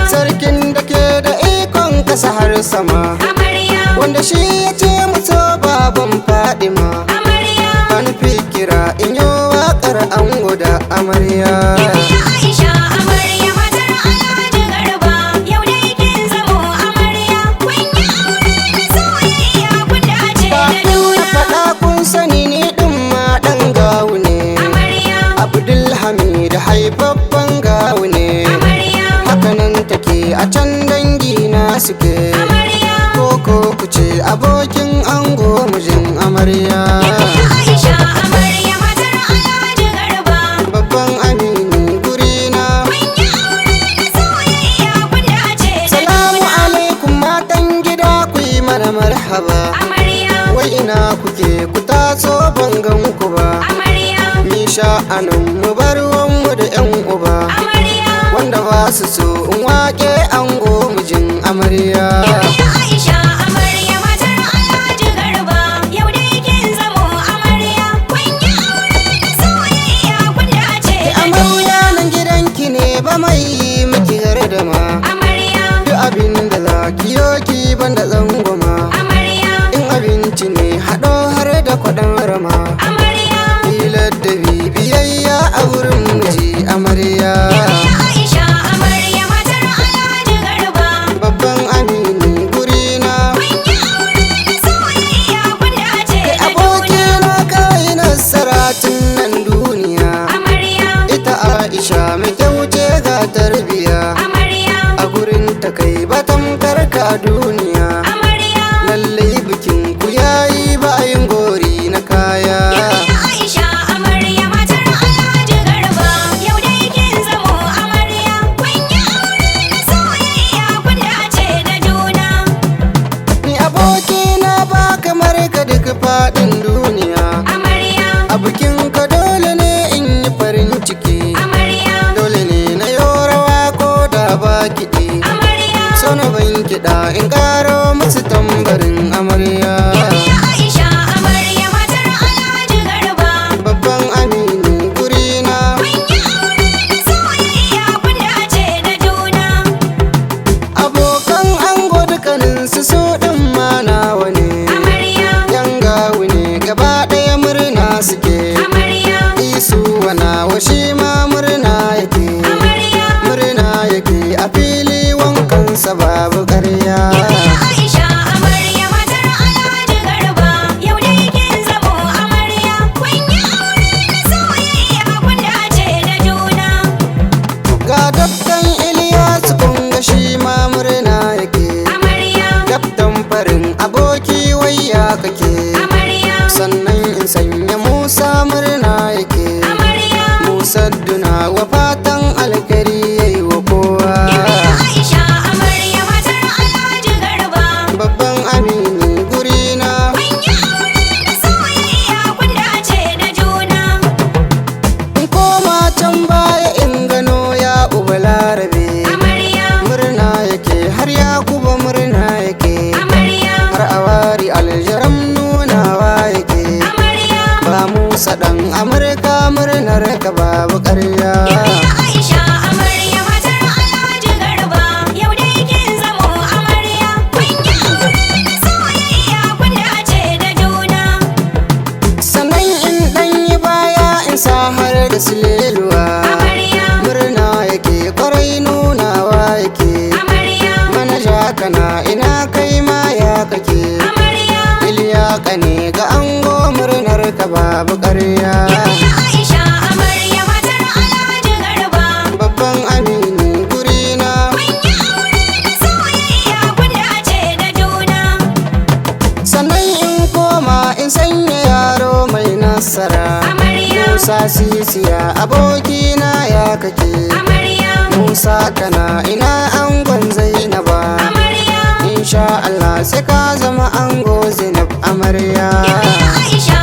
sarkin da ke da ikon kasa har sama, wanda shi ya ce muso baban Fadima. An fikira in yi waƙar ango da amarya. Aisha amarya matar Alhaji Garba, yau dai kin zamo amarya. Kun yi aure na soyayya kun dace da juna. Faɗa kun sani ni ɗin ma ɗan gawu ne. Abdul Hamid haifaffen gawu ne. Hakanan take a can dangi na suke. Koko ku ce abokin ango mijin amarya. Aisha amarya matar Alhaji Garba, babban amini gurina. kun yi aure na soyayya kun dace da Salamu alaikum matan gida ku yi mana marhaba. amarya. Wai ina kuke ku taso ban gan ku ba. Mi sha'anin mu bar mu da yan uba, wanda ba su so in wake ango mijin amarya. Aisha amarya matar Alhaji Garba, yau dai kin zamo amarya. Kun yi aure na soyayya kun dace da Amarya nan gidanki ne ba mai miki gardama. Duk abin da za ki yoki banda tsangwama. In abinci ne haɗo har da kwaɗon rama. Hilar da bibiyayya a wurin miji amarya. Aisha amarya matar Alhaji Garba, Babban amini gurina. kun yi aure na soyayya kun dace da juna. Abokina kai nasara tun nan duniya. Ita Aisha mai kyauce ga tarbiya. A gurin ta kai batan karka duniya. Lallai bikin ku yayi bayin gori na kaya. Aisha amarya matar Alhaji Garba, yau dai kin zamo amarya. Kun yi aure na soyayya kun dace da juna. Ni abokina ba kamar ka duk faɗin duniya. A bikin ka dole ne in yi farin ciki. Dole ne na yi rawa ko da ba kiɗi. So na ban kiɗa in ƙaro musu tambarin amarya. Aisha amarya matar Alhaji Garba, Babban amini gurina. kun yi aure na soyayya kun dace da juna. Abokan ango dukaninsu su ɗin ma nawa ne. Yan gawu ne gaba ɗaya murna suke. Isu wana wa shi ma murna yake. Murna yake a fili wankansa babu ƙarya. Aisha amarya matar Alhaji Garba, yau dai kin zamo amarya. Kun yi aure na soyayya kun dace da juna. Ga daftan Iliyasu kunga shi ma murna yake. Daftan farin aboki wayya kake. Sannan in sanya Musa murna yake. Musa duna wa fatan alkari yayi wa kowa. Aisha amarya matar Alhaji Garba, Babban amini gurina. kun yi aure na soyayya kun dace da juna. In koma can baya in gano ya uba larabe. Murna yake har ya kuba murna yake. Har awari aljaram nunawa yake. Ba Musa ɗan Amurka murnar ka babu ƙarya. Aisha amarya matar Alhaji Garba, yau dai kin zamo amarya. Kun yi aure na soyayya kun dace da juna. Sannan in ɗan yi baya in sa har da sileluwa. Murna yake kwarai nunawa yake. Manaja kana ina kai ma ya kake. Iliya ne ga ango murnar ka babu ƙarya. Aisha amarya matar Alhaji Garba, Babban amini gurina. kun yi aure na soyayya kun dace da juna. Sannan in koma in sanya yaro mai nasara. Musa sisiya abokina ya kake. Musa kana ina angon Zainaba. Insha Allah sai ka zama ango Zainab amarya. Aisha